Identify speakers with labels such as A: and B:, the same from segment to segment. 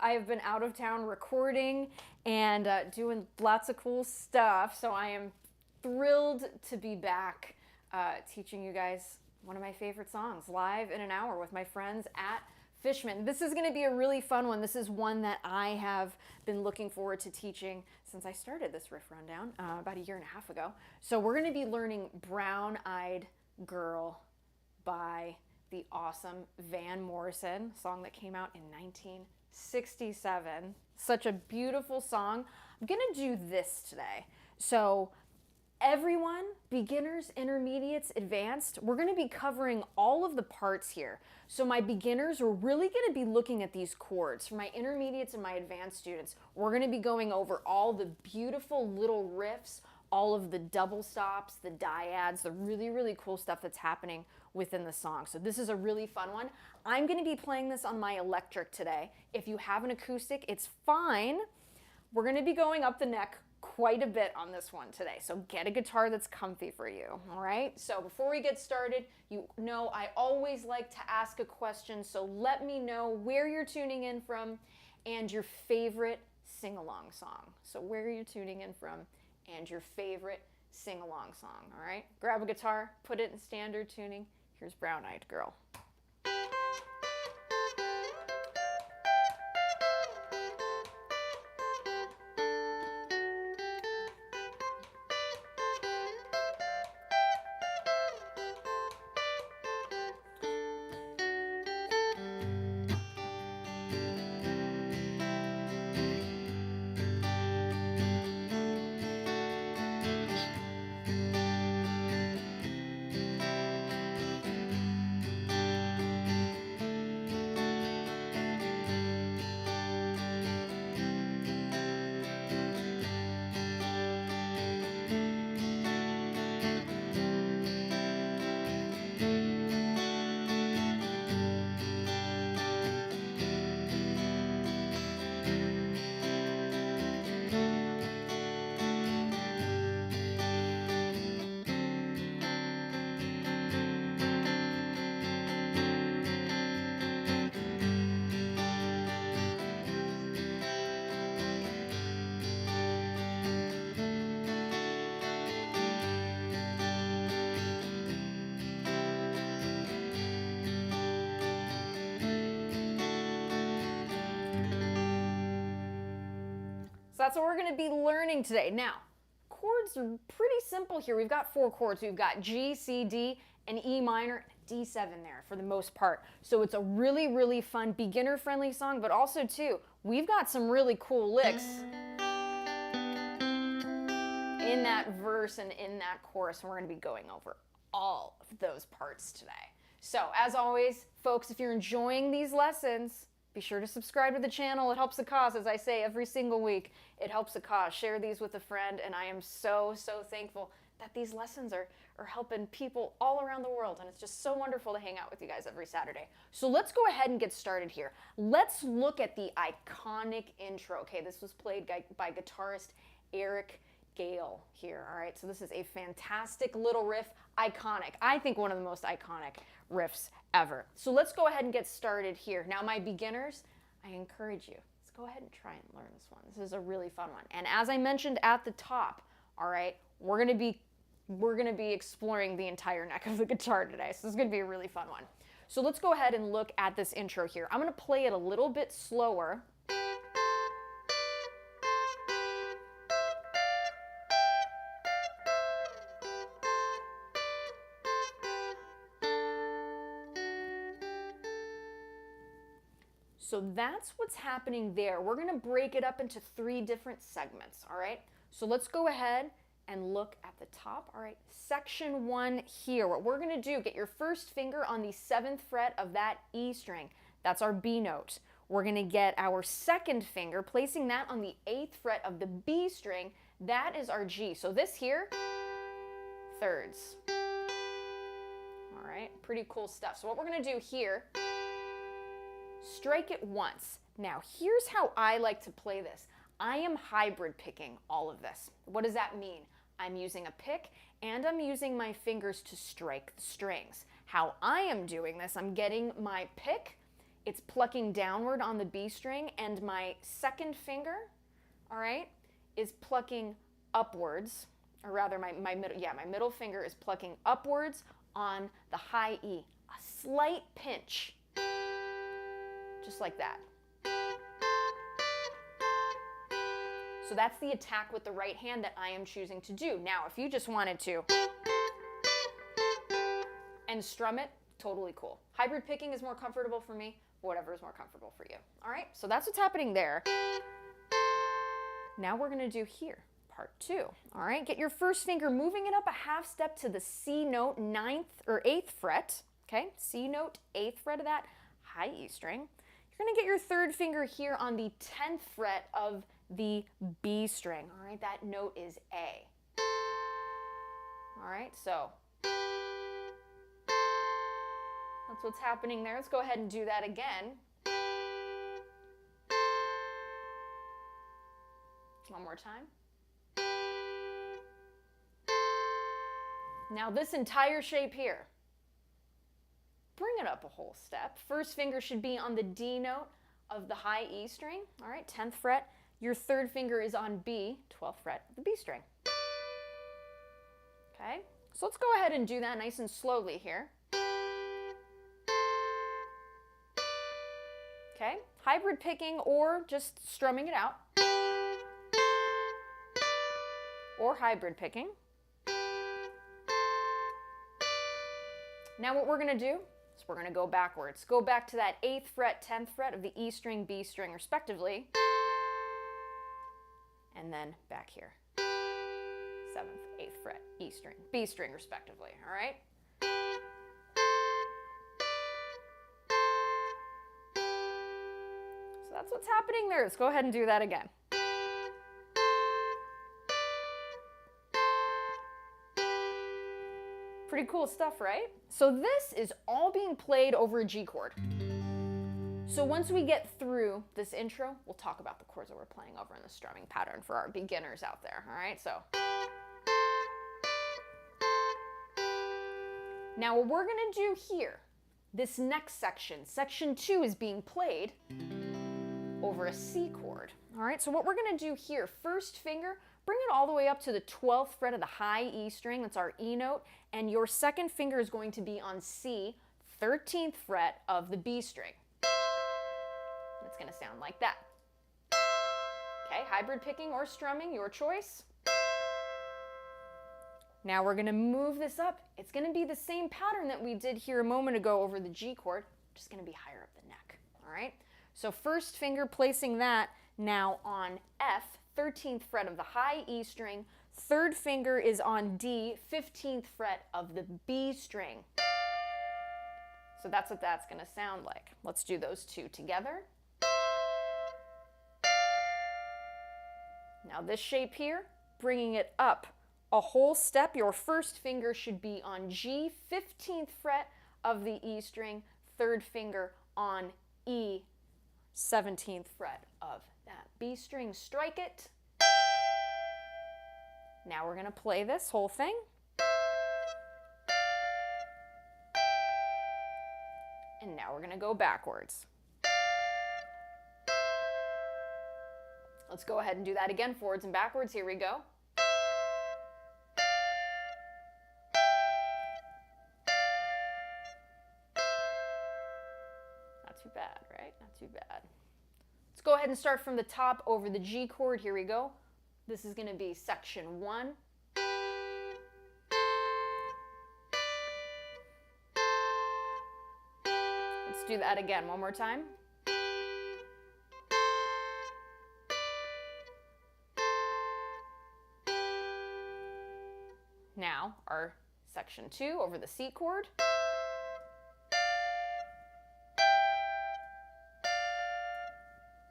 A: I have been out of town recording and doing lots of cool stuff, so I am thrilled to be back teaching you guys one of my favorite songs live in an hour with my friends at Fishman. This is going to be a really fun one. This is one that I have been looking forward to teaching since I started this riff rundown about a year and a half ago. So we're going to be learning Brown Eyed Girl by the awesome Van Morrison, song that came out in 1967. Such a beautiful song. I'm gonna do this today. So everyone, beginners, intermediates, advanced, we're gonna be covering all of the parts here. So my beginners, we're really gonna be looking at these chords. For my intermediates and my advanced students, we're gonna be going over all the beautiful little riffs, all of the double stops, the dyads, the really, really cool stuff that's happening within the song. So this is a really fun one. I'm going to be playing this on my electric today. If you have an acoustic, it's fine. We're going to be going up the neck quite a bit on this one today. So get a guitar that's comfy for you, all right? So before we get started, you know I always like to ask a question, so let me know where you're tuning in from and your favorite sing-along song. So where you're tuning in from and your favorite sing-along song, all right? Grab a guitar, put it in standard tuning. Here's Brown Eyed Girl. So that's what we're going to be learning today. Now, chords are pretty simple here. We've got 4 chords. We've got G, C, D, and E minor, and D7 there for the most part. So it's a really, really fun beginner-friendly song, but also, too, we've got some really cool licks in that verse and in that chorus, and we're going to be going over all of those parts today. So, as always, folks, if you're enjoying these lessons, be sure to subscribe to the channel. It helps the cause, as I say every single week. It helps the cause. Share these with a friend, and I am so, so thankful that these lessons are helping people all around the world, and it's just so wonderful to hang out with you guys every Saturday. So let's go ahead and get started here. Let's look at the iconic intro. Okay, this was played by guitarist Eric Gale here, all right? So this is a fantastic little riff, iconic. I think one of the most iconic riffs ever. So let's go ahead and get started here. Now, my beginners, I encourage you, let's go ahead and try and learn this one. This is a really fun one. And as I mentioned at the top, all right, we're gonna be exploring the entire neck of the guitar today. So this is gonna be a really fun one. So let's go ahead and look at this intro here. I'm gonna play it a little bit slower. So that's what's happening there. We're going to break it up into 3 different segments, all right? So let's go ahead and look at the top, all right? Section 1 here. What we're going to do, get your first finger on the 7th fret of that E string. That's our B note. We're going to get our second finger, placing that on the 8th fret of the B string. That is our G. So this here, thirds. All right, pretty cool stuff. So what we're going to do here, strike it once. Now, here's how I like to play this. I am hybrid picking all of this. What does that mean? I'm using a pick and I'm using my fingers to strike the strings. How I am doing this, I'm getting my pick it's plucking downward on the B string, and my second finger, all right, is plucking upwards, or rather my middle finger is plucking upwards on the high E. A slight pinch, just like that. So that's the attack with the right hand that I am choosing to do. Now, if you just wanted to and strum it, totally cool. Hybrid picking is more comfortable for me, whatever is more comfortable for you. All right, so that's what's happening there. Now we're gonna do here, part 2. All right, get your first finger, moving it up a half step to the C note, 9th or 8th fret, okay? C note, 8th fret of that high E string. You're gonna get your third finger here on the 10th fret of the B string, all right? That note is A. All right, so that's what's happening there. Let's go ahead and do that again. One more time. Now this entire shape here, bring it up a whole step. First finger should be on the D note of the high E string, all right, 10th fret. Your third finger is on B, 12th fret of the B string. Okay, so let's go ahead and do that nice and slowly here. Okay, hybrid picking or just strumming it out. Or hybrid picking. Now what we're gonna do is we're gonna go backwards. Go back to that 8th fret, 10th fret of the E string, B string respectively. And then back here. 7th, 8th fret, E string, B string respectively, all right? So that's what's happening there. Let's go ahead and do that again. Pretty cool stuff, right? So this is all being played over a G chord. So once we get through this intro, we'll talk about the chords that we're playing over in the strumming pattern for our beginners out there, all right? So now what we're gonna do here, this next section, section 2, is being played over a C chord, all right? So what we're gonna do here, first finger, bring it all the way up to the 12th fret of the high E string, that's our E note, and your second finger is going to be on C, 13th fret of the B string. It's gonna sound like that. Okay, hybrid picking or strumming, your choice. Now we're gonna move this up. It's gonna be the same pattern that we did here a moment ago over the G chord, just gonna be higher up the neck, all right? So first finger placing that now on F, 13th fret of the high E string, third finger is on D, 15th fret of the B string. So that's what that's gonna sound like. Let's do those two together. Now this shape here, bringing it up a whole step, your first finger should be on G, 15th fret of the E string, third finger on E, 17th fret of that B string. Strike it. Now we're gonna play this whole thing. And now we're gonna go backwards. Let's go ahead and do that again, forwards and backwards. Here we go. Not too bad, right? Not too bad. Let's go ahead and start from the top over the G chord. Here we go. This is going to be section 1. Let's do that again one more time. Now, our section 2 over the C chord.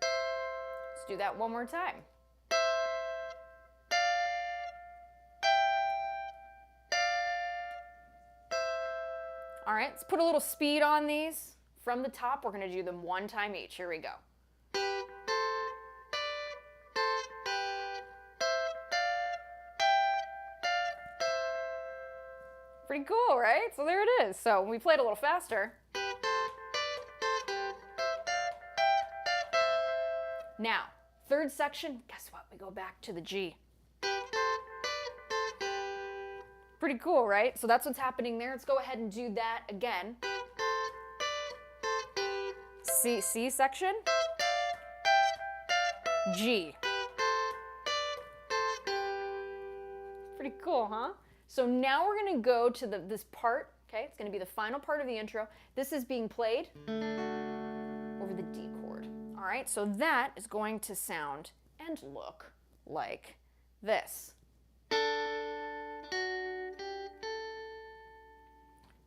A: Let's do that one more time. All right, let's put a little speed on these. From the top, we're gonna do them one time each. Here we go. Pretty cool, right? So there it is. So we played a little faster. Now, third section, guess what? We go back to the G. Pretty cool, right? So that's what's happening there. Let's go ahead and do that again. C section, G. Pretty cool, huh? So now we're gonna go to this part, okay? It's gonna be the final part of the intro. This is being played over the D chord. All right, so that is going to sound and look like this.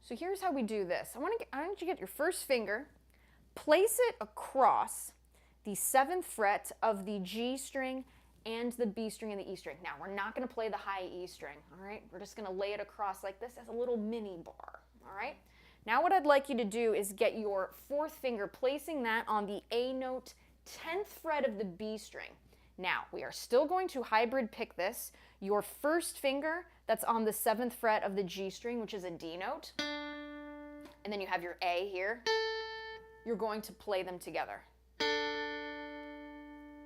A: So here's how we do this. I want you to get your first finger, place it across the 7th fret of the G string and the B string and the E string. Now, we're not going to play the high E string, all right? We're just going to lay it across like this as a little mini bar, all right? Now what I'd like you to do is get your 4th finger, placing that on the A note, 10th fret of the B string. Now, we are still going to hybrid pick this. Your first finger, that's on the 7th fret of the G string, which is a D note, and then you have your A here. You're going to play them together,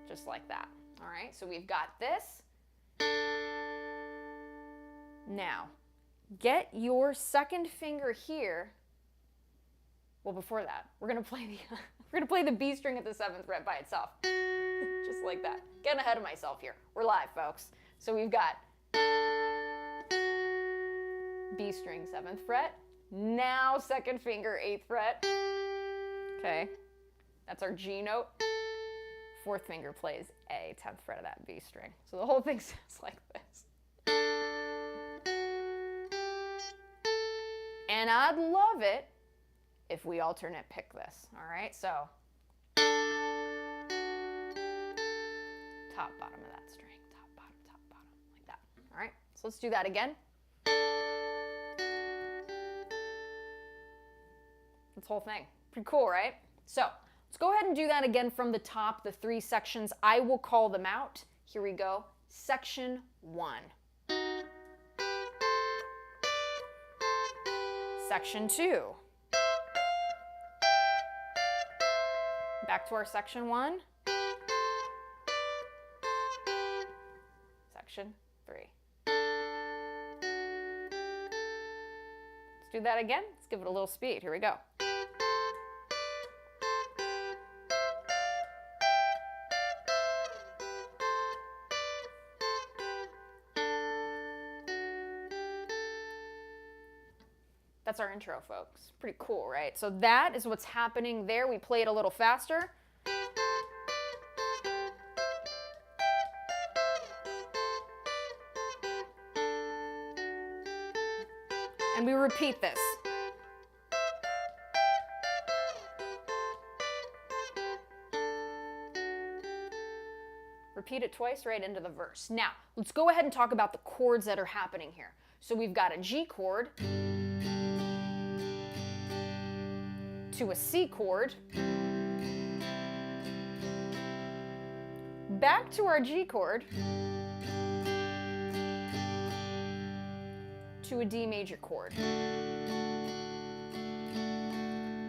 A: just like that. All right, so we've got this. Now, get your second finger here. Well, before that, we're gonna play the B string at the 7th fret by itself, just like that. Getting ahead of myself here. We're live, folks. So we've got B string, 7th fret. Now second finger, 8th fret. Okay, that's our G note. 4th finger plays A, 10th fret of that B string. So the whole thing sounds like this. And I'd love it if we alternate pick this, all right? So, top, bottom of that string, top, bottom, like that, all right? So let's do that again. This whole thing, pretty cool, right? So, let's go ahead and do that again from the top, the 3 sections. I will call them out. Here we go. Section 1. Section 2. Back to our section 1. Section 3. Let's do that again. Let's give it a little speed. Here we go. That's our intro, folks. Pretty cool, right? So that is what's happening there. We play it a little faster. And we repeat this. Repeat it twice right into the verse. Now, let's go ahead and talk about the chords that are happening here. So we've got a G chord to a C chord, back to our G chord, to a D major chord.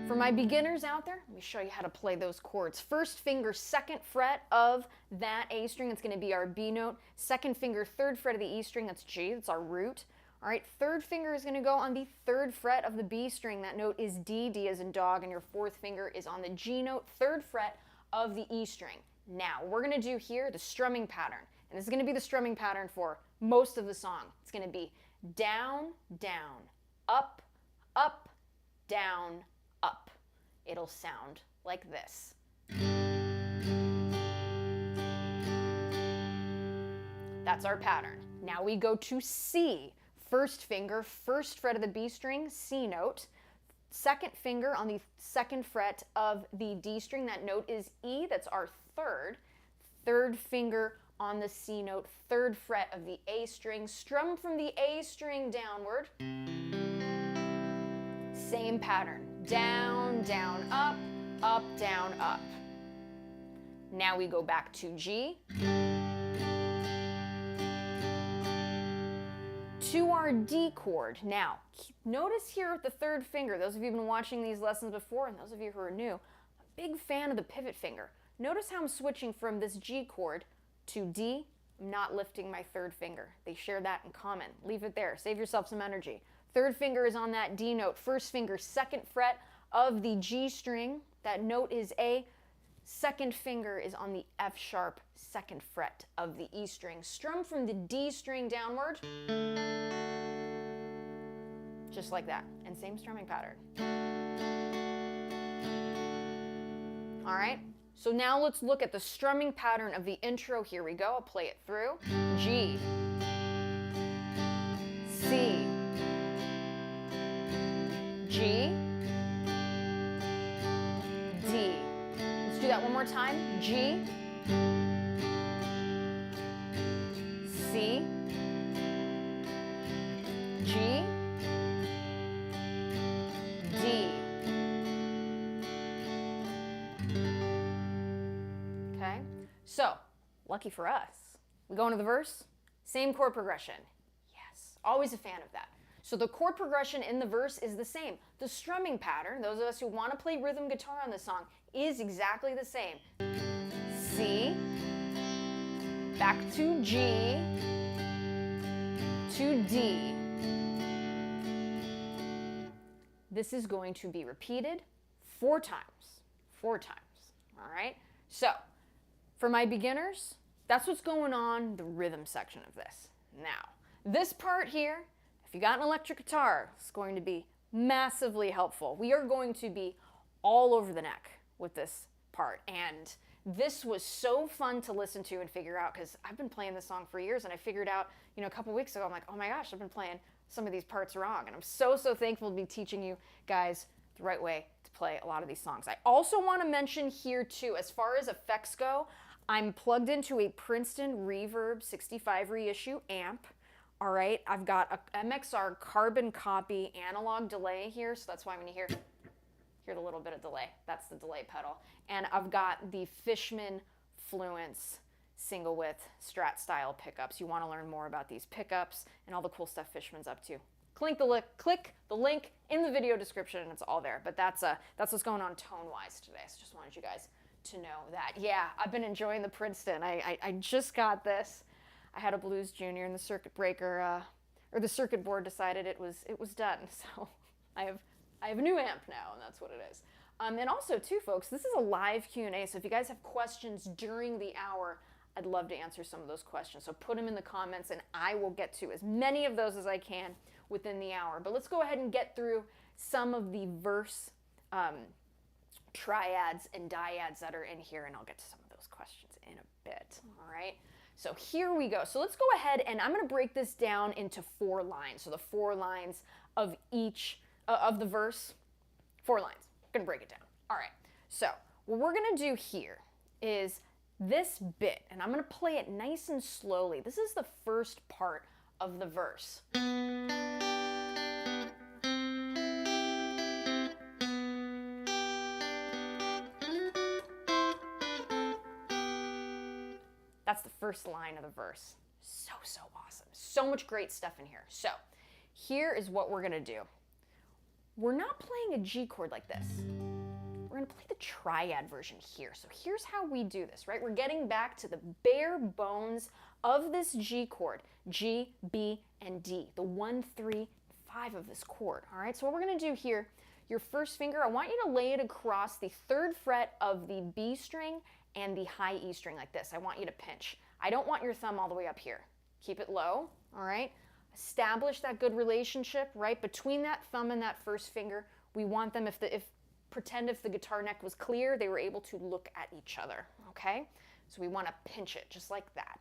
A: For my beginners out there, let me show you how to play those chords. First finger, 2nd fret of that A string, that's going to be our B note. Second finger, 3rd fret of the E string, that's G, that's our root. All right, 3rd finger is going to go on the 3rd fret of the B string. That note is D, D as in dog, and your 4th finger is on the G note, 3rd fret of the E string. Now, we're going to do here the strumming pattern, and this is going to be the strumming pattern for most of the song. It's going to be down, down, up, up, down, up. It'll sound like this. That's our pattern. Now we go to C. First finger, 1st fret of the B string, C note. Second finger on the 2nd fret of the D string. That note is E, that's our 3rd. 3rd finger on the C note, 3rd fret of the A string. Strum from the A string downward. Same pattern. Down, down, up, down, up. Now we go back to G. To our D chord. Now, notice here with the 3rd finger, those of you who've been watching these lessons before and those of you who are new, I'm a big fan of the pivot finger. Notice how I'm switching from this G chord to D. I'm not lifting my third finger. They share that in common. Leave it there. Save yourself some energy. Third finger is on that D note. First finger, second fret of the G string. That note is A. Second finger is on the F sharp, second fret of the E string. Strum from the D string downward. Just like that. And same strumming pattern. All right? So now let's look at the strumming pattern of the intro. Here we go. I'll play it through. G, C, G, D. Let's do that one more time. G, C, G, D. Okay, so lucky for us, we go into the verse, same chord progression. Yes, always a fan of that. So the chord progression in the verse is the same. The strumming pattern, those of us who want to play rhythm guitar on this song, is exactly the same. C, back to G, to D. This is going to be repeated 4 times. 4 times, all right? So, for my beginners, that's what's going on the rhythm section of this. Now, this part here, if you got an electric guitar, it's going to be massively helpful. We are going to be all over the neck with this part, and this was so fun to listen to and figure out, because I've been playing this song for years, and I figured out, a couple weeks ago, I'm like, oh my gosh, I've been playing some of these parts wrong, and I'm so thankful to be teaching you guys the right way to play a lot of these songs. I also want to mention here too, as far as effects go, I'm plugged into a Princeton Reverb 65 reissue amp. All right, I've got a MXR carbon copy analog delay here, so that's why when you hear the little bit of delay, that's the delay pedal. And I've got the Fishman Fluence single width Strat style pickups. You want to learn more about these pickups and all the cool stuff Fishman's up to. Click the link in the video description and it's all there. But that's what's going on tone-wise today. So just wanted you guys to know that. Yeah, I've been enjoying the Princeton. I just got this. I had a Blues Junior and the circuit breaker, or the circuit board decided it was done. So I have a new amp now, and that's what it is. And also too, folks, this is a live Q&A. So if you guys have questions during the hour, I'd love to answer some of those questions. So put them in the comments and I will get to as many of those as I can within the hour. But let's go ahead and get through some of the verse triads and dyads that are in here, and I'll get to some of those questions in a bit, all right? So here we go. So let's go ahead and I'm gonna break this down into 4 lines. So the 4 lines of each, of the verse, 4 lines. I'm gonna break it down. All right, so what we're gonna do here is this bit, and I'm gonna play it nice and slowly. This is the first part of the verse. That's the first line of the verse. So awesome. So much great stuff in here. So here is what we're gonna do. We're not playing a G chord like this. We're gonna play the triad version here. So here's how we do this, right? We're getting back to the bare bones of this G chord, G, B, and D, the 1, 3, 5 of this chord, all right? So what we're gonna do here, your first finger, I want you to lay it across the 3rd fret of the B string and the high E string like this. I want you to pinch. I don't want your thumb all the way up here. Keep it low, all right? Establish that good relationship, right? Between that thumb and that first finger, we want them, pretend if the guitar neck was clear, they were able to look at each other, okay? So we want to pinch it just like that.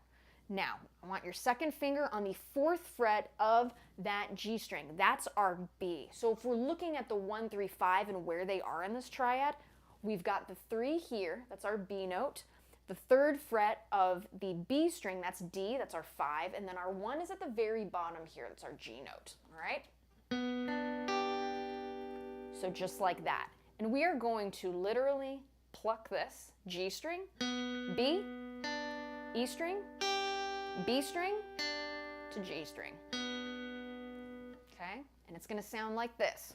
A: Now, I want your second finger on the 4th fret of that G string. That's our B. So if we're looking at the 1, 3, 5 and where they are in this triad, we've got the 3 here, that's our B note. The 3rd fret of the B string, that's D, that's our 5, and then our 1 is at the very bottom here, that's our G note, all right? So just like that. And we are going to literally pluck this G string, B, E string, B string, to G string, okay? And it's gonna sound like this.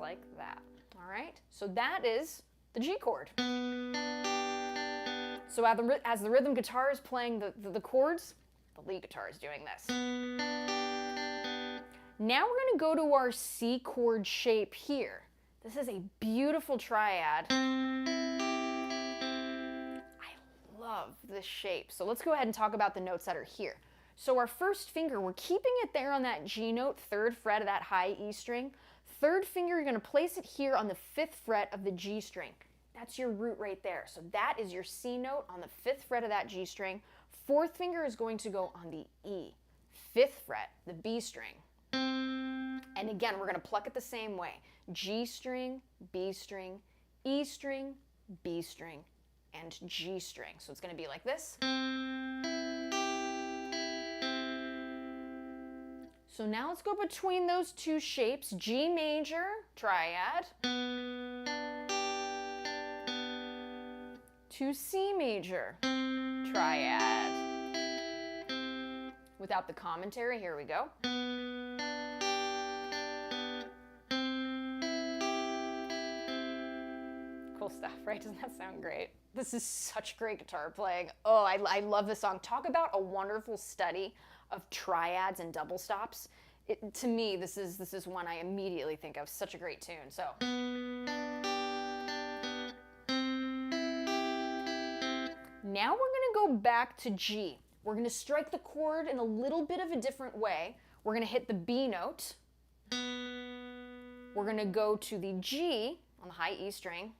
A: like that. All right, so that is the G chord. So as the rhythm guitar is playing the chords, the lead guitar is doing this. Now we're going to go to our C chord shape here. This is a beautiful triad. I love this shape. So let's go ahead and talk about the notes that are here. So our first finger, we're keeping it there on that G note, 3rd fret of that high E string. 3rd finger, you're going to place it here on the 5th fret of the G string. That's your root right there. So that is your C note on the 5th fret of that G string. 4th finger is going to go on the E. 5th fret, the B string. And again, we're going to pluck it the same way. G string, B string, E string, B string, and G string. So it's going to be like this. So now let's go between those two shapes. G major, triad, to C major, triad. Without the commentary, here we go. Cool stuff, right? Doesn't that sound great? This is such great guitar playing. Oh, I love this song. Talk about a wonderful study of triads and double stops. To me, this is one I immediately think of. Such a great tune. So. Now we're going to go back to G. We're going to strike the chord in a little bit of a different way. We're going to hit the B note. We're going to go to the G on the high E string,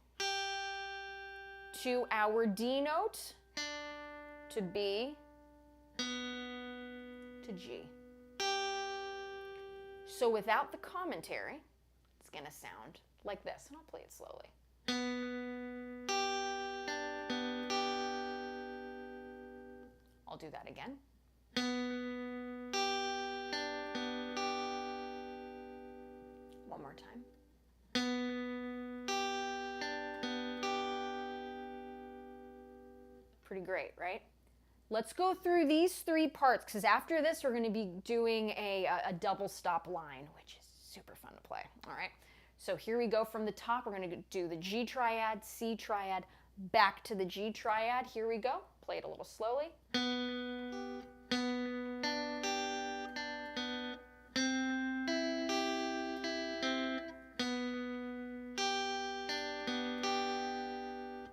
A: to our D note, to B, to G. So without the commentary, it's going to sound like this, and I'll play it slowly. I'll do that again. One more time. Pretty great, right? Let's go through these 3 parts, because after this we're going to be doing a double stop line, which is super fun to play. All right, so here we go from the top. We're going to do the G triad, C triad, back to the G triad. Here we go. Play it a little slowly.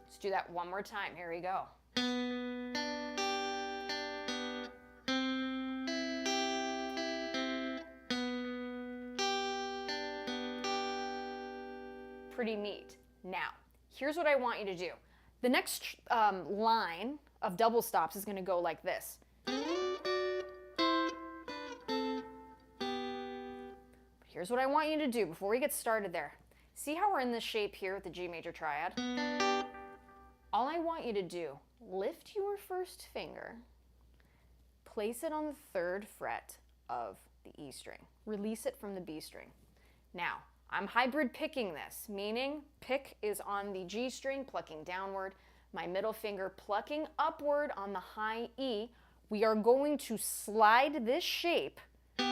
A: Let's do that one more time. Here we go. Pretty neat. Now, here's what I want you to do. The next line of double stops is going to go like this. But here's what I want you to do before we get started there. See how we're in this shape here with the G major triad? All I want you to do, lift your first finger, place it on the 3rd fret of the E string. Release it from the B string. Now, I'm hybrid picking this, meaning pick is on the G string, plucking downward, my middle finger plucking upward on the high E. We are going to slide this shape to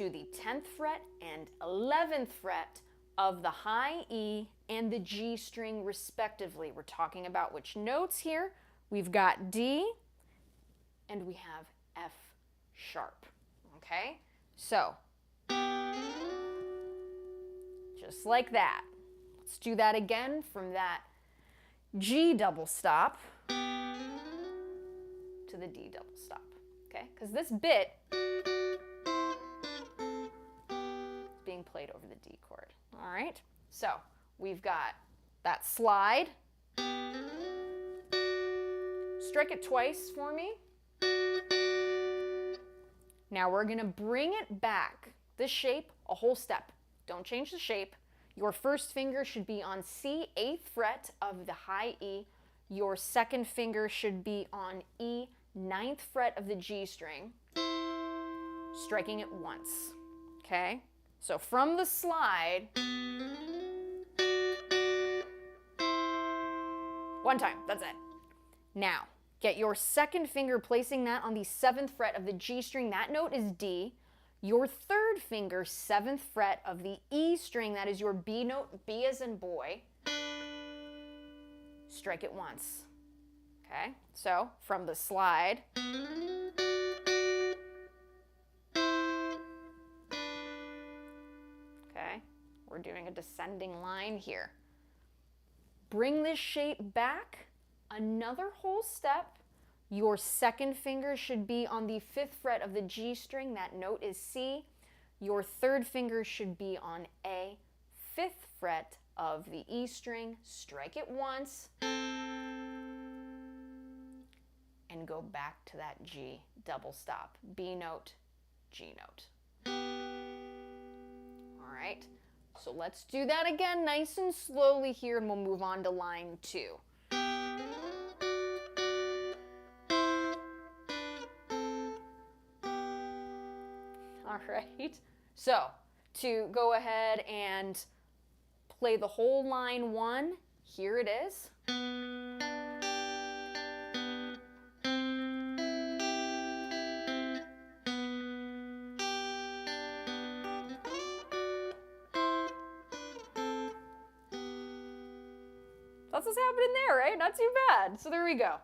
A: the 10th fret and 11th fret of the high E and the G string respectively. We're talking about which notes here. We've got D and we have F sharp, okay? So, just like that. Let's do that again from that G double stop to the D double stop, okay? Because this bit is being played over the D chord, all right? So we've got that slide. Strike it twice for me. Now we're gonna bring it back, this shape, a whole step. Don't change the shape. Your first finger should be on C, 8th fret of the high E. Your second finger should be on E, 9th fret of the G string, striking it once, okay? So from the slide, one time, that's it. Now, get your second finger, placing that on the 7th fret of the G string. That note is D. your third finger, 7th fret of the E string, that is your B note, B as in boy, strike it once. Okay, so from the slide, okay, we're doing a descending line here. Bring this shape back another whole step. Your second finger should be on the 5th fret of the G string, that note is C. Your third finger should be on A, 5th fret of the E string, strike it once, and go back to that G, double stop, B note, G note. All right, so let's do that again nice and slowly here, and we'll move on to line 2. All right, so to go ahead and play the whole line 1, here it is. That's what's happening there, right? Not too bad. So there we go.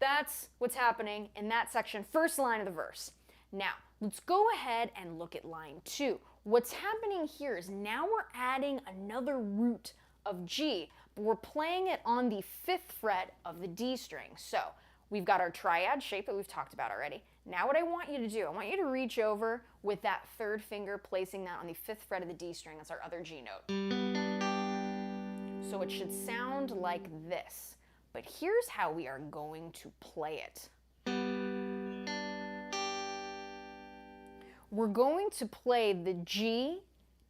A: That's what's happening in that section, first line of the verse. Now, let's go ahead and look at line 2. What's happening here is now we're adding another root of G, but we're playing it on the 5th fret of the D string. So we've got our triad shape that we've talked about already. Now what I want you to do, I want you to reach over with that third finger, placing that on the 5th fret of the D string. That's our other G note. So it should sound like this, but here's how we are going to play it. We're going to play the G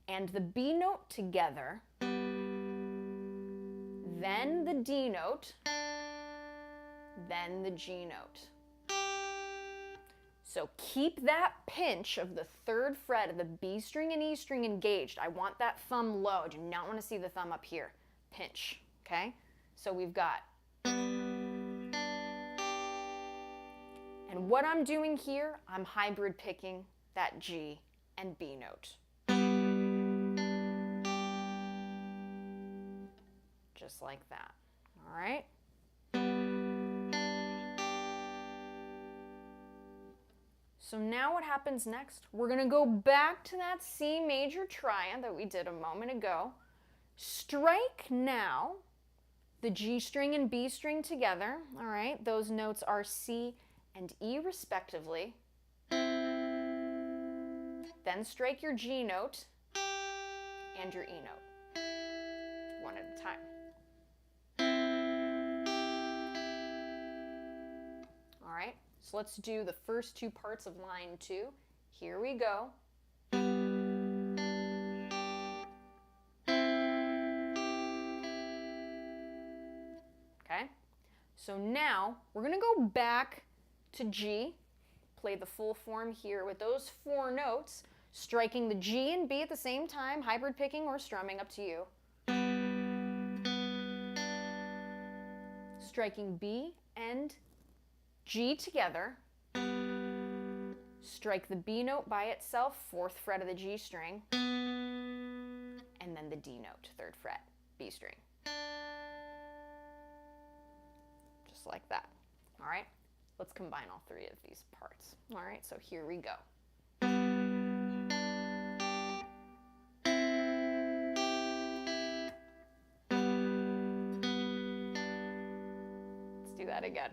A: and the B note together, then the D note, then the G note. So keep that pinch of the 3rd fret of the B string and E string engaged. I want that thumb low. I do not want to see the thumb up here. Pinch, okay? So we've got, and what I'm doing here, I'm hybrid picking that G and B note. Just like that, all right? So now what happens next? We're gonna go back to that C major triad that we did a moment ago. Strike now the G string and B string together, all right? Those notes are C and E respectively. Then strike your G note and your E note, one at a time. All right, so let's do the first 2 parts of line 2. Here we go. Okay, so now we're gonna go back to G, play the full form here with those 4 notes, striking the G and B at the same time, hybrid picking or strumming, up to you. Striking B and G together, strike the B note by itself, 4th fret of the G string, and then the D note, 3rd fret, B string. Just like that. All right, let's combine all 3 of these parts. All right, so here we go. Let's do that again.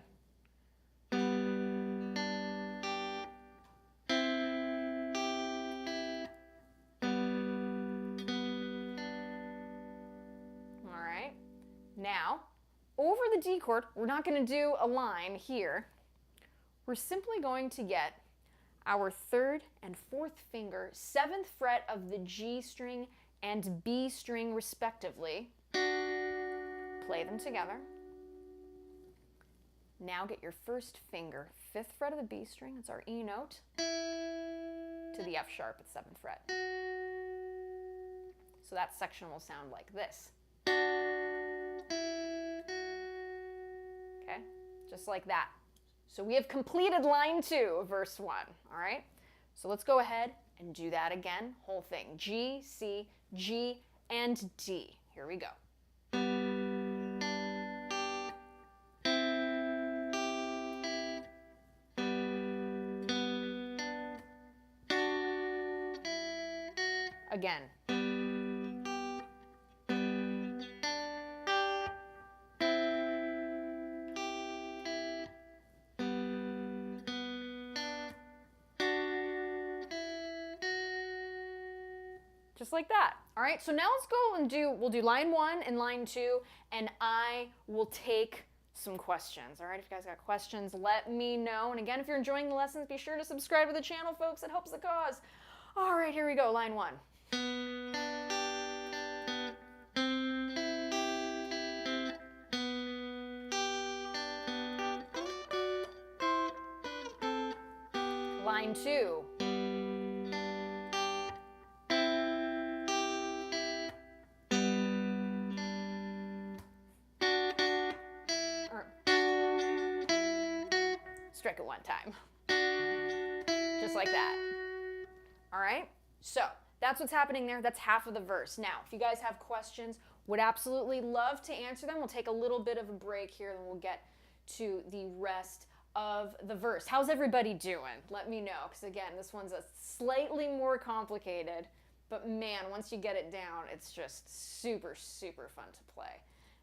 A: All right, now over the D chord, we're not going to do a line here. We're simply going to get our 3rd and 4th finger, 7th fret of the G string and B string respectively. Play them together. Now get your 1st finger, 5th fret of the B string, that's our E note, to the F sharp at 7th fret. So that section will sound like this. Okay, just like that. So we have completed line 2 of verse 1, all right? So let's go ahead and do that again, whole thing. G, C, G, and D. Here we go. Again. Just like that. All right, so now let's go and we'll do line 1 and line 2, and I will take some questions. All right, if you guys got questions, let me know. And again, if you're enjoying the lessons, be sure to subscribe to the channel, folks. It helps the cause. All right, here we go, line 1. Line 2. Strike it one time. Just like that. All right? So that's what's happening there. That's half of the verse. Now, if you guys have questions, would absolutely love to answer them. We'll take a little bit of a break here, and we'll get to the rest of the verse. How's everybody doing? Let me know, because again, this one's a slightly more complicated, but man, once you get it down, it's just super, super fun to play.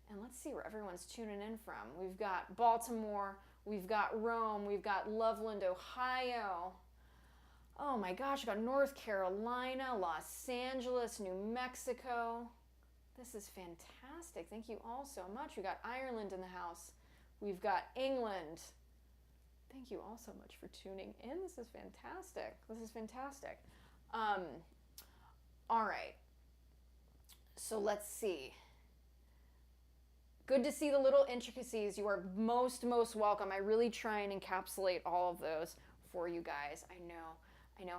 A: And let's see where everyone's tuning in from. We've got Baltimore, we've got Rome, we've got Loveland, Ohio. Oh my gosh, we've got North Carolina, Los Angeles, New Mexico. This is fantastic. Thank you all so much. We've got Ireland in the house. We've got England. Thank you all so much for tuning in. This is fantastic. This is fantastic. All right. So let's see. Good to see the little intricacies. You are most welcome. I really try and encapsulate all of those for you guys. I know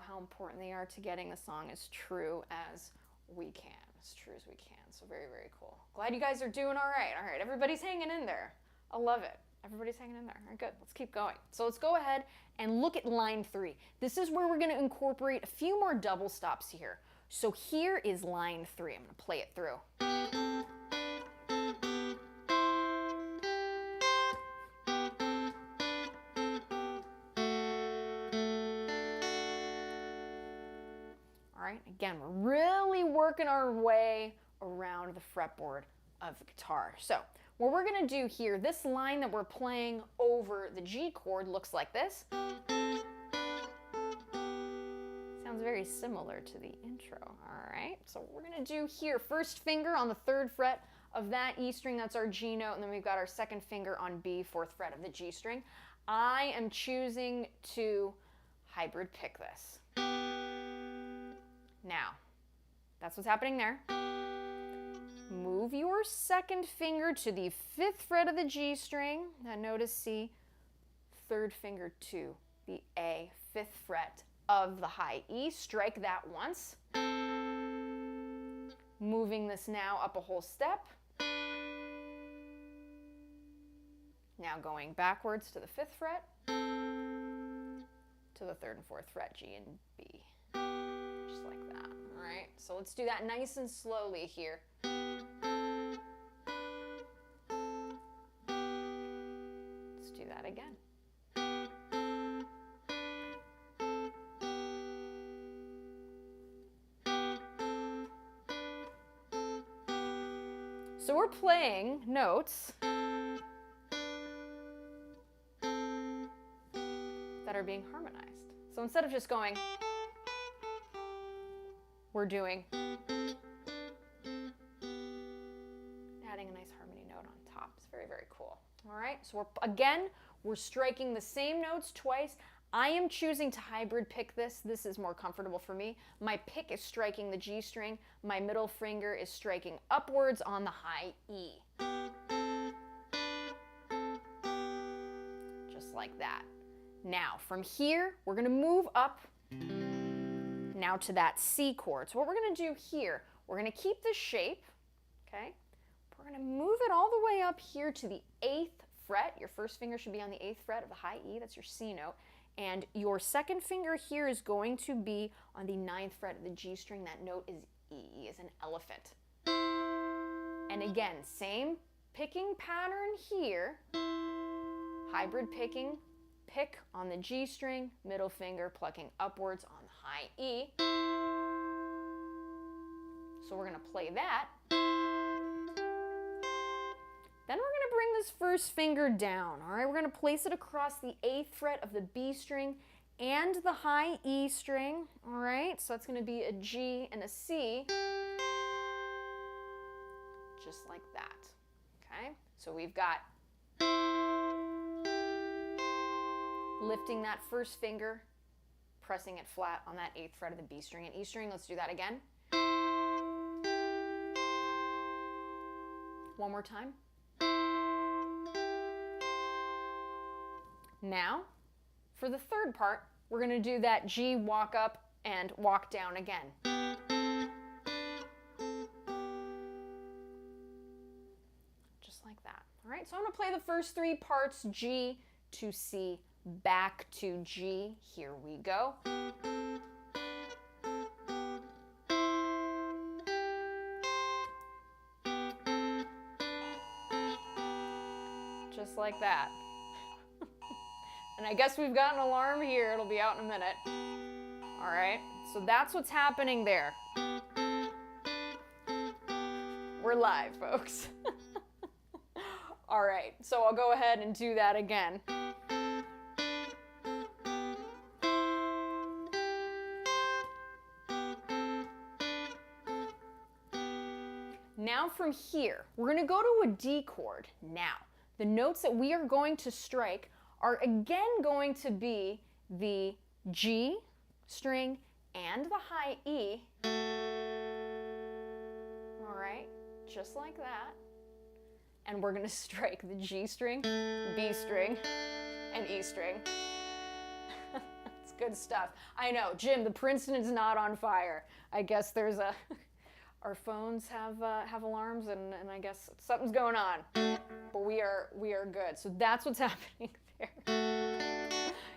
A: how important they are to getting the song as true as we can. As true as we can. So very, very cool. Glad you guys are doing all right. All right, everybody's hanging in there. I love it. Everybody's hanging in there. All right, good. Let's keep going. So let's go ahead and look at line 3. This is where we're going to incorporate a few more double stops here. So here is line 3. I'm going to play it through. All right, again, we're really working our way around the fretboard of the guitar. So what we're going to do here, this line that we're playing over the G chord looks like this. Sounds very similar to the intro. All right, so what we're going to do here, first finger on the 3rd fret of that E string, that's our G note, and then we've got our 2nd finger on B, 4th fret of the G string. I am choosing to hybrid pick this. Now, that's what's happening there. Move your 2nd finger to the 5th fret of the G string. That note is C. 3rd finger to the A, 5th fret of the high E. Strike that once. Moving this now up a whole step. Now going backwards to the 5th fret, to the 3rd and 4th fret, G and B. Just like that. All right, so let's do that nice and slowly here. Let's do that again. So we're playing notes that are being harmonized. So instead of just going, we're doing, adding a nice harmony note on top. It's very, very cool. All right, so we're striking the same notes twice. I am choosing to hybrid pick this. This is more comfortable for me. My pick is striking the G string. My middle finger is striking upwards on the high E. Just like that. Now, from here, we're going to move up now to that C chord. So what we're going to do here, we're going to keep the shape, okay? We're going to move it all the way up here to the 8th fret. Your first finger should be on the 8th fret of the high E. That's your C note. And your second finger here is going to be on the 9th fret of the G string. That note is E, as an elephant. And again, same picking pattern here. Hybrid picking, pick on the G string, middle finger plucking upwards on the high E. So we're going to play that. Then we're going to bring this first finger down, all right? We're going to place it across the 8th fret of the B string and the high E string, all right? So that's going to be a G and a C, just like that, okay? So we've got lifting that first finger, pressing it flat on that 8th fret of the B string and E string. Let's do that again. One more time. Now, for the third part, we're going to do that G walk up and walk down again. Just like that. All right, so I'm going to play the first 3 parts, G to C, back to G. Here we go. Just like that. And I guess we've got an alarm here. It'll be out in a minute. All right, so that's what's happening there. We're live, folks. All right, so I'll go ahead and do that again. Now from here, we're going to go to a D chord. Now, the notes that we are going to strike are again going to be the G string and the high E. All right, just like that. And we're going to strike the G string, B string, and E string. It's good stuff. I know, Jim, the Princeton is not on fire. I guess there's a... Our phones have alarms, and I guess something's going on. But we are good. So that's what's happening there.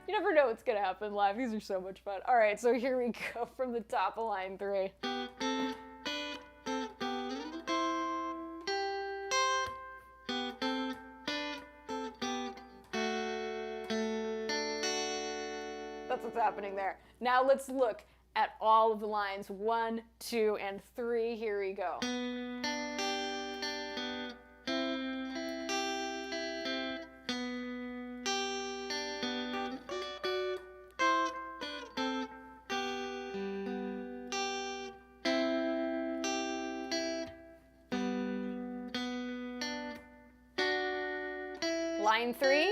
A: You never know what's going to happen live. These are so much fun. All right, so here we go from the top of line 3. That's what's happening there. Now let's look at all of the lines 1, 2, and 3. Here we go. Line 3.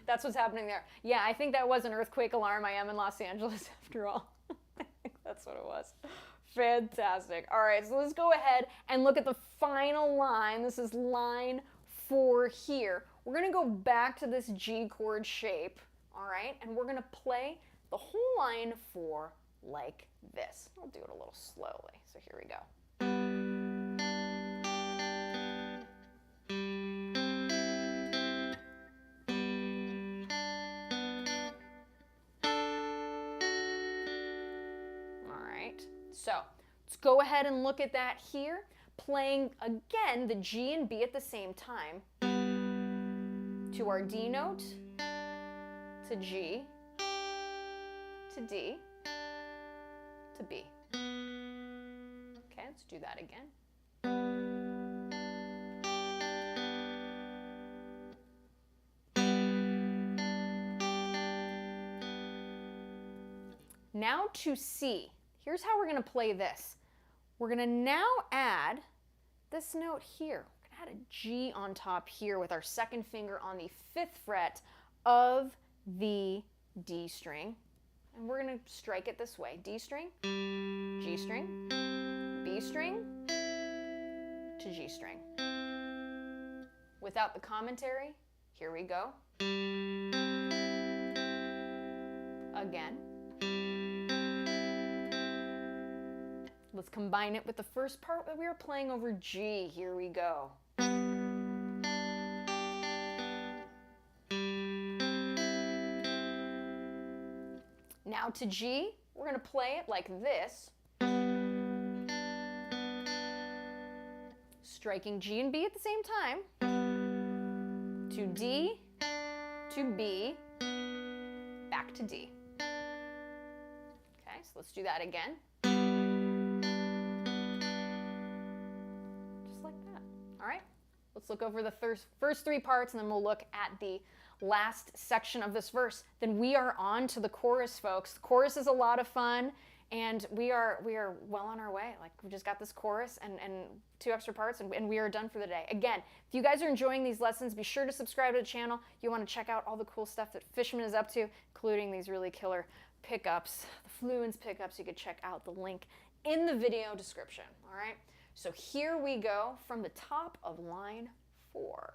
A: That's what's happening there. Yeah, I think that was an earthquake alarm. I am in Los Angeles after all. I think that's what it was. Fantastic. All right, so let's go ahead and look at the final line. This is line 4 here. We're going to go back to this G chord shape, all right? And we're going to play the whole line 4 like this. I'll do it a little slowly. So here we go. So let's go ahead and look at that here, playing again the G and B at the same time to our D note, to G, to D, to B. Okay, let's do that again. Now to C. Here's how we're going to play this. We're going to now add this note here. We're going to add a G on top here with our second finger on the 5th fret of the D string. And we're going to strike it this way. D string, G string, B string, to G string. Without the commentary, here we go. Again. Let's combine it with the first part that we were playing over G. Here we go. Now to G, we're going to play it like this. Striking G and B at the same time. To D, to B, back to D. Okay, so let's do that again. Just like that. All right, let's look over the first three parts, and then we'll look at the last section of this verse. Then we are on to the chorus, folks. The chorus is a lot of fun, and we are well on our way. Like, we just got this chorus and 2 extra parts, and we are done for the day. Again, if you guys are enjoying these lessons, be sure to subscribe to the channel. You want to check out all the cool stuff that Fishman is up to, including these really killer pickups, the Fluence pickups. You could check out the link in the video description. All right, so here we go from the top of line 4.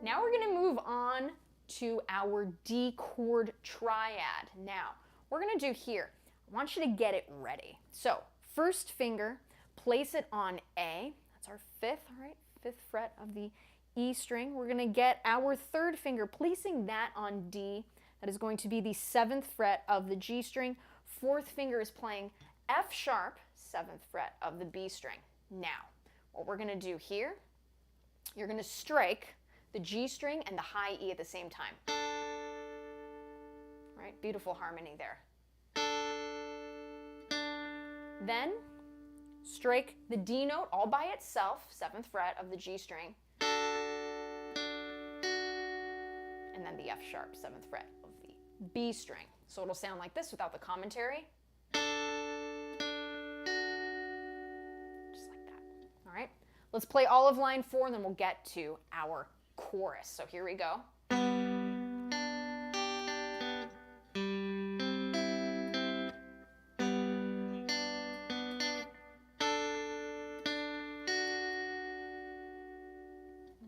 A: Now we're going to move on to our D chord triad. Now, we're going to do here, I want you to get it ready. So, first finger, place it on A. That's our 5th, all right, 5th fret of the E string. We're going to get our 3rd finger, placing that on D. That is going to be the 7th fret of the G string. 4th finger is playing F sharp, 7th fret of the B string. Now, what we're going to do here, you're going to strike the G string and the high E at the same time. Right? Beautiful harmony there. Then strike the D note all by itself, 7th fret of the G string, and then the F sharp, 7th fret of the B string. So it'll sound like this without the commentary. Just like that. All right? Let's play all of line 4, and then we'll get to our chorus. So here we go.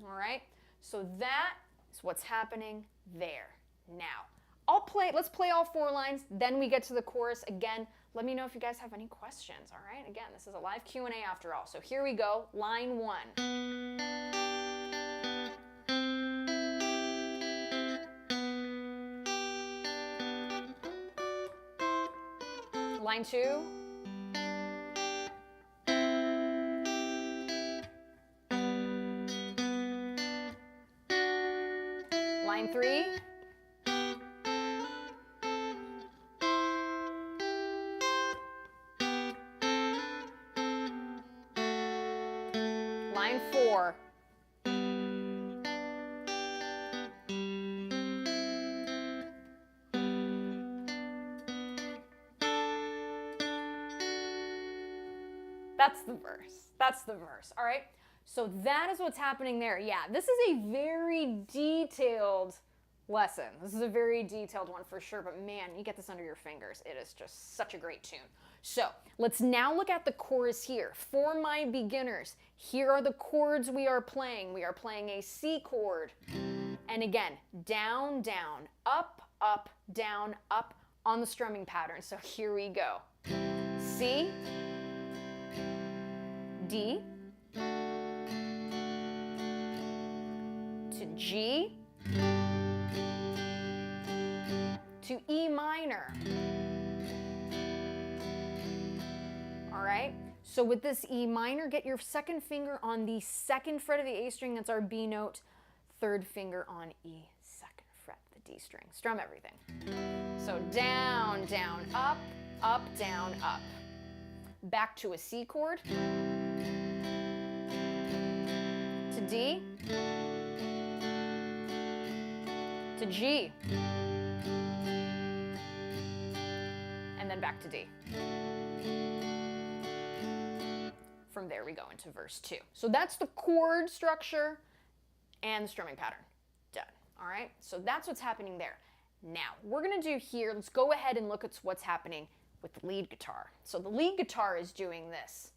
A: All right, so that is what's happening there. Now, let's play all 4 lines, then we get to the chorus. Again, let me know if you guys have any questions, all right? Again, this is a live Q&A after all. So here we go, line 1. Line 2. Line 3. Line 4. That's the verse. That's the verse, all right? So that is what's happening there. Yeah, this is a very detailed lesson. This is a very detailed one for sure, but man, you get this under your fingers. It is just such a great tune. So let's now look at the chorus here. For my beginners, here are the chords we are playing. We are playing a C chord. And again, down, down, up, up, down, up on the strumming pattern. So here we go. C, D, to G, to E minor. All right, so with this E minor, get your 2nd finger on the 2nd fret of the A string, that's our B note, 3rd finger on E, 2nd fret, the D string. Strum everything. So down, down, up, up, down, up. Back to a C chord, to D, to G, and then back to D. From there we go into verse 2. So that's the chord structure and the strumming pattern. Done. All right, so that's what's happening there. Now, we're going to do here, let's go ahead and look at what's happening with the lead guitar. So the lead guitar is doing this.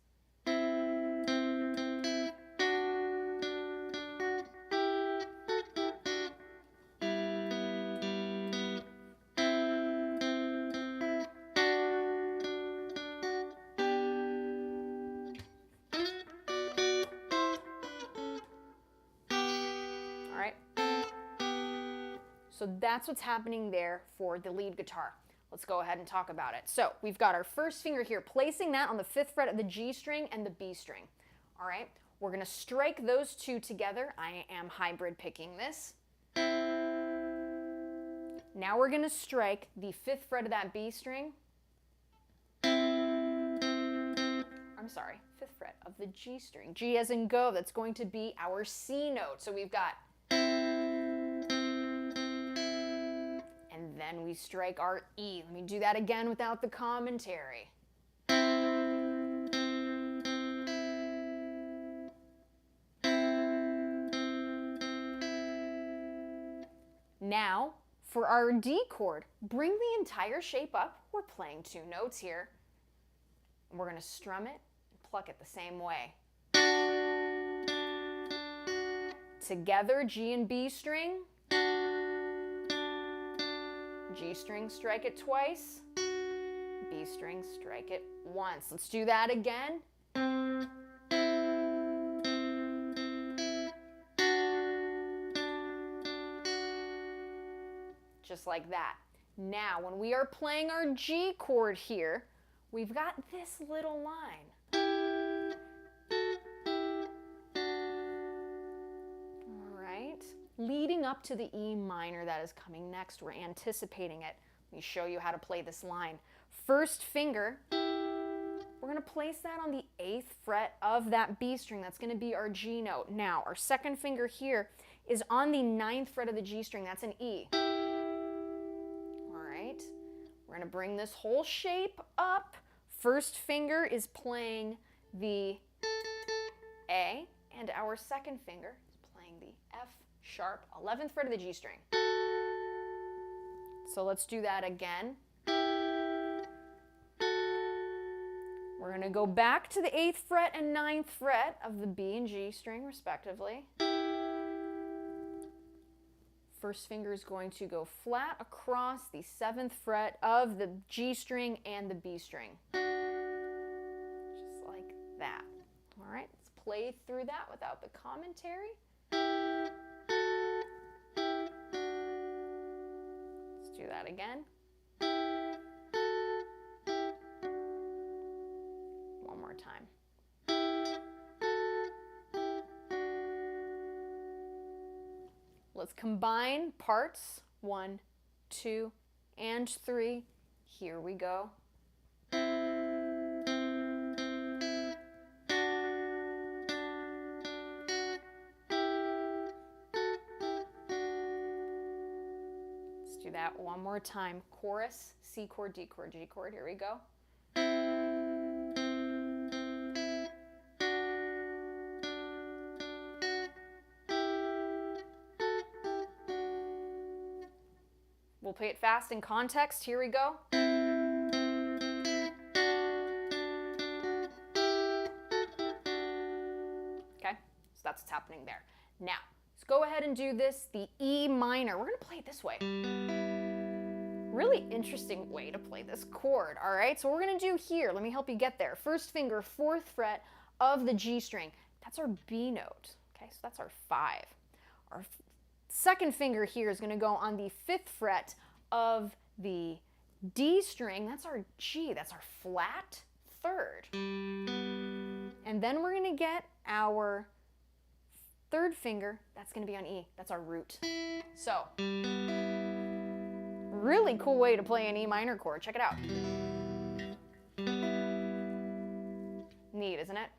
A: So that's what's happening there for the lead guitar. Let's go ahead and talk about it. So we've got our first finger here, placing that on the 5th fret of the G string and the B string. All right, we're going to strike those two together. I am hybrid picking this. Now we're going to strike the 5th fret of that B string. I'm sorry, 5th fret of the G string. G as in go, that's going to be our C note. So we've got, and then we strike our E. Let me do that again without the commentary. Now, for our D chord, bring the entire shape up. We're playing 2 notes here. We're going to strum it and pluck it the same way. Together, G and B string. G string, strike it twice. B string, strike it once. Let's do that again. Just like that. Now, when we are playing our G chord here, we've got this little line. All right. Leading up to the E minor that is coming next, we're anticipating it. Let me show you how to play this line. First finger, we're going to place that on the 8th fret of that B string. That's going to be our G note. Now, our second finger here is on the 9th fret of the G string. That's an E. We're going to bring this whole shape up. First finger is playing the A, and our second finger is playing the F sharp, 11th fret of the G string. So let's do that again. We're going to go back to the 8th fret and 9th fret of the B and G string, respectively. First finger is going to go flat across the 7th fret of the G string and the B string. Just like that. All right, let's play through that without the commentary. Let's do that again. One more time. Let's combine parts 1, 2, and 3. Here we go. Let's do that one more time. Chorus, C chord, D chord, G chord. Here we go. We'll play it fast in context. Here we go. Okay, so that's what's happening there. Now, let's go ahead and do this, the E minor. We're going to play it this way. Really interesting way to play this chord, all right? So what we're going to do here, let me help you get there. First finger, 4th fret of the G string. That's our B note, okay? So that's our 5. Our second finger here is going to go on the 5th fret of the D string. That's our G. That's our flat 3rd. And then we're going to get our 3rd finger. That's going to be on E. That's our root. So, really cool way to play an E minor chord. Check it out. Neat, isn't it?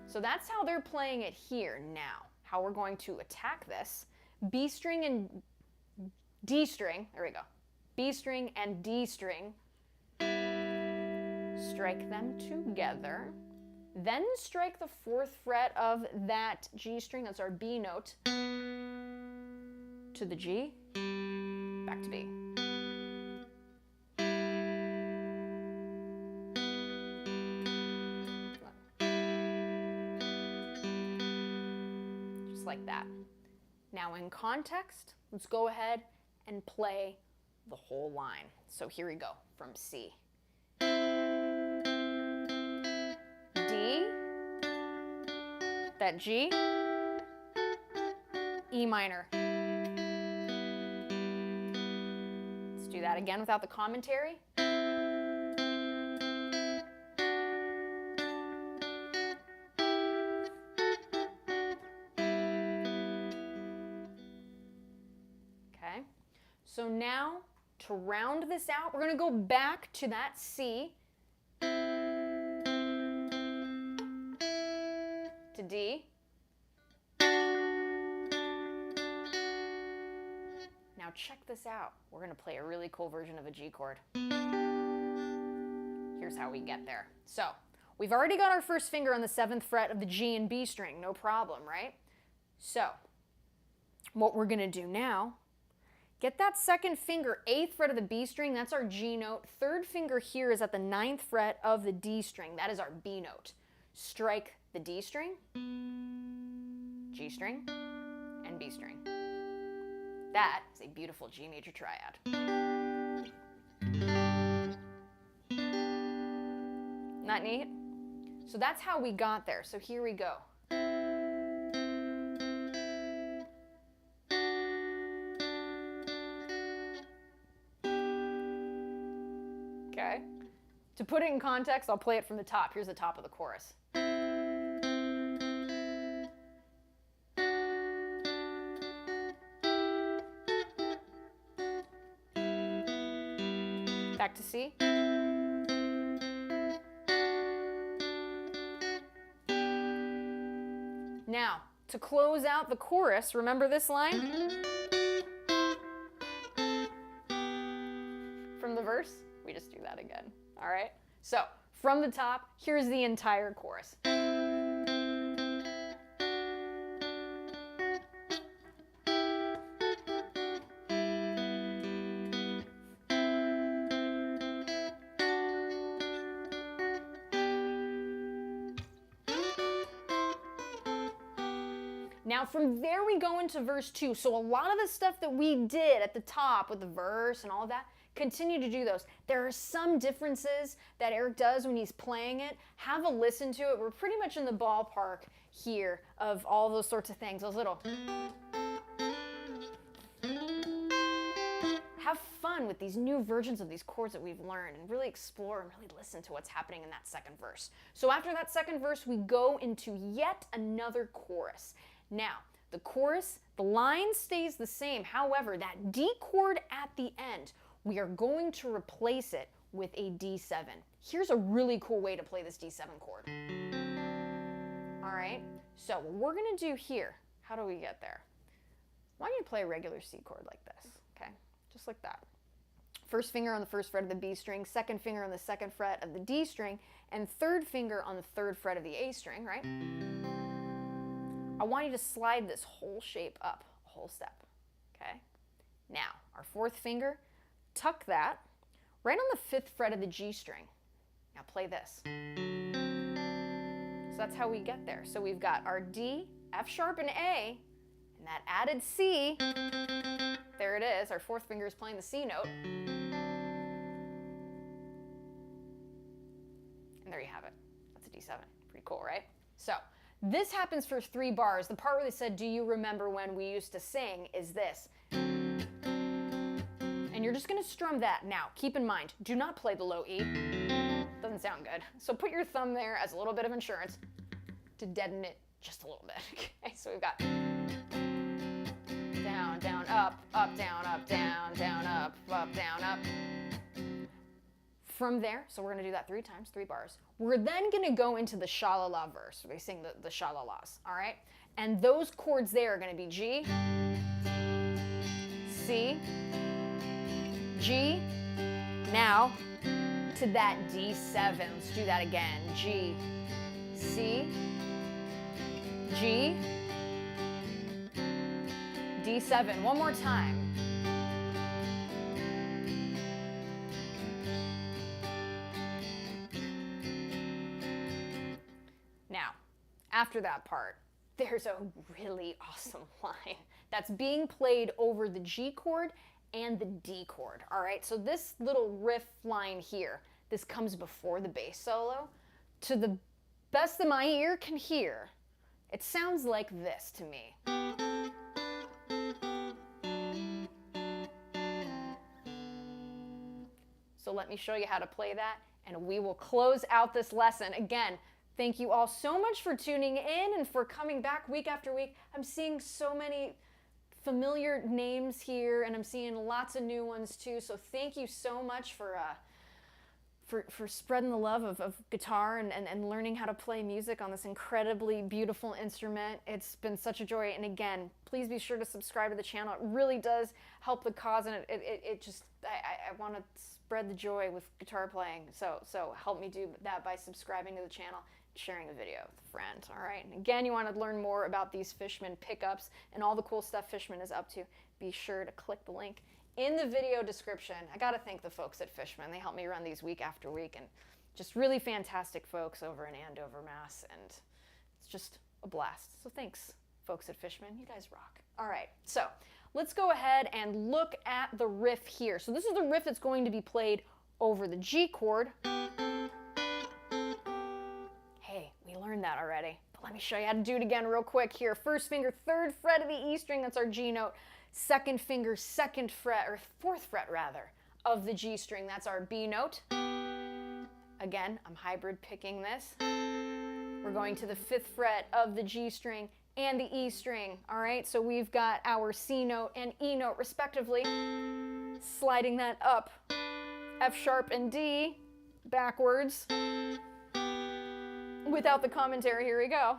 A: So that's how they're playing it here now. How we're going to attack this. B string and D string, there we go. B string and D string, strike them together. Then strike the 4th fret of that G string, that's our B note, to the G, back to B. Just like that. Now in context, let's go ahead and play the whole line. So here we go, from C. D, that G, E minor, that again without the commentary. Okay, so now to round this out, we're going to go back to that C, to D. Now check this out. We're going to play a really cool version of a G chord. Here's how we get there. So we've already got our first finger on the 7th fret of the G and B string, no problem, right? So what we're going to do now, get that 2nd finger, 8th fret of the B string, that's our G note. 3rd finger here is at the 9th fret of the D string, that is our B note. Strike the D string, G string, and B string. That is a beautiful G major triad. Not neat? So that's how we got there. So here we go. Okay. To put it in context, I'll play it from the top. Here's the top of the chorus. Back to C. Now, to close out the chorus, remember this line? From the verse, we just do that again, all right? So, from the top, here's the entire chorus. Now from there we go into verse 2. So a lot of the stuff that we did at the top with the verse and all of that, continue to do those. There are some differences that Eric does when he's playing it. Have a listen to it. We're pretty much in the ballpark here of all those sorts of things. Those little... Have fun with these new versions of these chords that we've learned and really explore and really listen to what's happening in that 2nd verse. So after that 2nd verse, we go into yet another chorus. Now, the chorus, the line stays the same. However, that D chord at the end, we are going to replace it with a D7. Here's a really cool way to play this D7 chord. All right, so what we're going to do here, how do we get there? Why don't you play a regular C chord like this, okay? Just like that. 1st finger on the 1st fret of the B string, 2nd finger on the 2nd fret of the D string, and 3rd finger on the 3rd fret of the A string, right? I want you to slide this whole shape up a whole step, okay? Now, our 4th finger, tuck that right on the 5th fret of the G string. Now play this. So that's how we get there. So we've got our D, F sharp, and A, and that added C, there it is, our 4th finger is playing the C note. And there you have it. That's a D7. Pretty cool, right? So this happens for 3 bars. The part where they said, do you remember when we used to sing, is this. And you're just gonna strum that. Now, keep in mind, do not play the low E. Doesn't sound good. So put your thumb there as a little bit of insurance to deaden it just a little bit. Okay, so we've got down, down, up, down, up, down, down, up, down, up. From there, so we're going to do that 3 times, 3 bars. We're then going to go into the sha-la-la verse. They sing the sha-la-las, all right? And those chords there are going to be G, C, G. Now to that D7. Let's do that again. G, C, G, D7. One more time. Now, after that part, there's a really awesome line that's being played over the G chord and the D chord, all right? So this little riff line here, this comes before the bass solo. To the best that my ear can hear, it sounds like this to me. So let me show you how to play that, and we will close out this lesson. Again, thank you all so much for tuning in and for coming back week after week. I'm seeing so many familiar names here, and I'm seeing lots of new ones too. So thank you so much for spreading the love of guitar and learning how to play music on this incredibly beautiful instrument. It's been such a joy. And again, please be sure to subscribe to the channel. It really does help the cause, and I want to spread the joy with guitar playing. So help me do that by subscribing to the channel, sharing the video with a friend. All right. And again, you want to learn more about these Fishman pickups and all the cool stuff Fishman is up to, be sure to click the link in the video description. I got to thank the folks at Fishman. They help me run these week after week, and just really fantastic folks over in Andover, Mass. And it's just a blast. So thanks, folks at Fishman. You guys rock. All right. So let's go ahead and look at the riff here. So this is the riff that's going to be played over the G chord. We learned that already, but let me show you how to do it again real quick here. First finger, 3rd fret of the E string, that's our G note. Second finger, 2nd fret, or 4th fret rather, of the G string, that's our B note. Again, I'm hybrid picking this. We're going to the 5th fret of the G string and the E string, all right? So we've got our C note and E note respectively, sliding that up, F sharp and D, backwards. Without the commentary, here we go.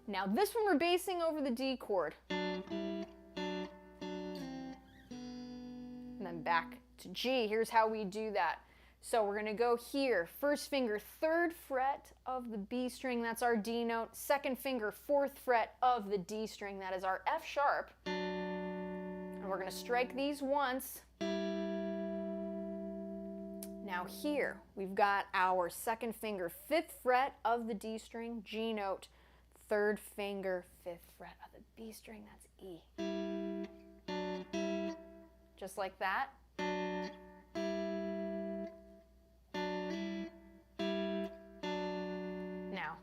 A: Now this one we're basing over the D chord. And then back to G. Here's how we do that. So we're going to go here. First finger, 3rd fret of the B string, that's our D note. Second finger, 4th fret of the D string, that is our F sharp. And we're going to strike these once. Now here, we've got our 2nd finger, 5th fret of the D string, G note, 3rd finger, 5th fret of the B string, that's E. Just like that. Now,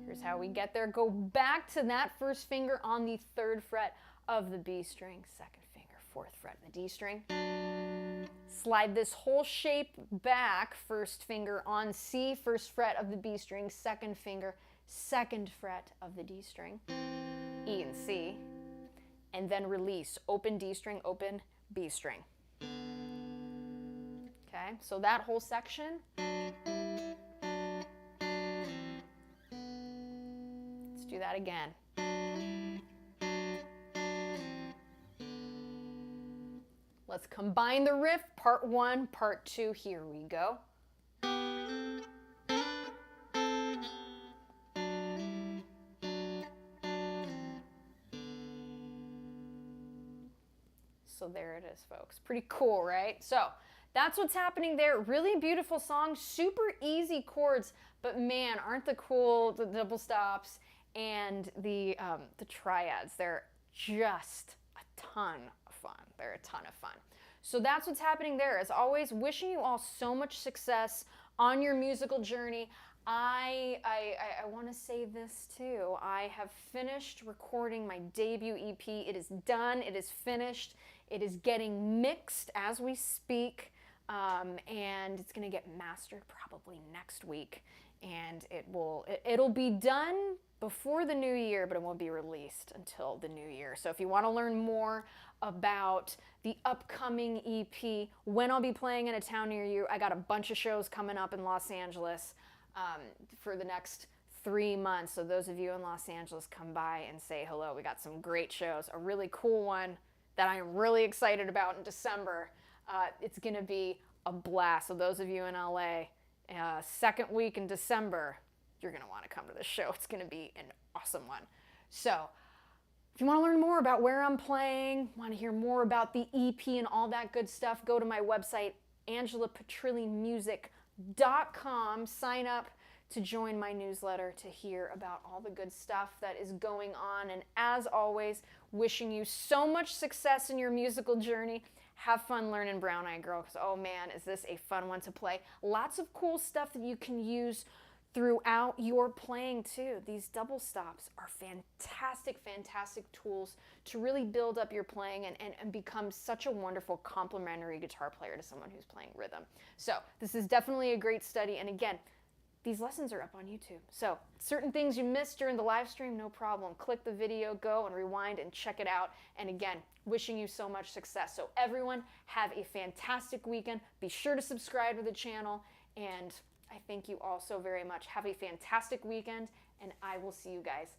A: here's how we get there. Go back to that 1st finger on the 3rd fret of the B string, 2nd finger, 4th fret of the D string. Slide this whole shape back, 1st finger on C, 1st fret of the B string, 2nd finger, 2nd fret of the D string, E and C, and then release, open D string, open B string. Okay, so that whole section. Let's do that again. Let's combine the riff, part 1, part 2, here we go. So there it is, folks. Pretty cool, right? So that's what's happening there. Really beautiful song, super easy chords, but man, aren't the cool, the double stops and the triads. They're just a ton of fun. They're a ton of fun. So that's what's happening there. As always, wishing you all so much success on your musical journey. I want to say this too. I have finished recording my debut EP. It is done. It is finished. It is getting mixed as we speak, and it's going to get mastered probably next week. And it'll be done before the new year, but it won't be released until the new year. So if you want to learn more about the upcoming EP, when I'll be playing in a town near you, I got a bunch of shows coming up in Los Angeles for the next 3 months. So those of you in Los Angeles, come by and say hello. We got some great shows. A really cool one that I'm really excited about in December. It's going to be a blast. So those of you in LA, second week in December, you're going to want to come to this show. It's going to be an awesome one. So if you want to learn more about where I'm playing, want to hear more about the EP and all that good stuff, go to my website, AngelaPetrilliMusic.com. Sign up to join my newsletter to hear about all the good stuff that is going on. And as always, wishing you so much success in your musical journey. Have fun learning Brown Eyed Girl, because oh man, is this a fun one to play. Lots of cool stuff that you can use throughout your playing too. These double stops are fantastic, fantastic tools to really build up your playing and become such a wonderful complementary guitar player to someone who's playing rhythm. So this is definitely a great study. And again, these lessons are up on YouTube. So certain things you missed during the live stream, no problem. Click the video, go and rewind and check it out. And again, wishing you so much success. So everyone, have a fantastic weekend. Be sure to subscribe to the channel. And I thank you all so very much. Have a fantastic weekend, and I will see you guys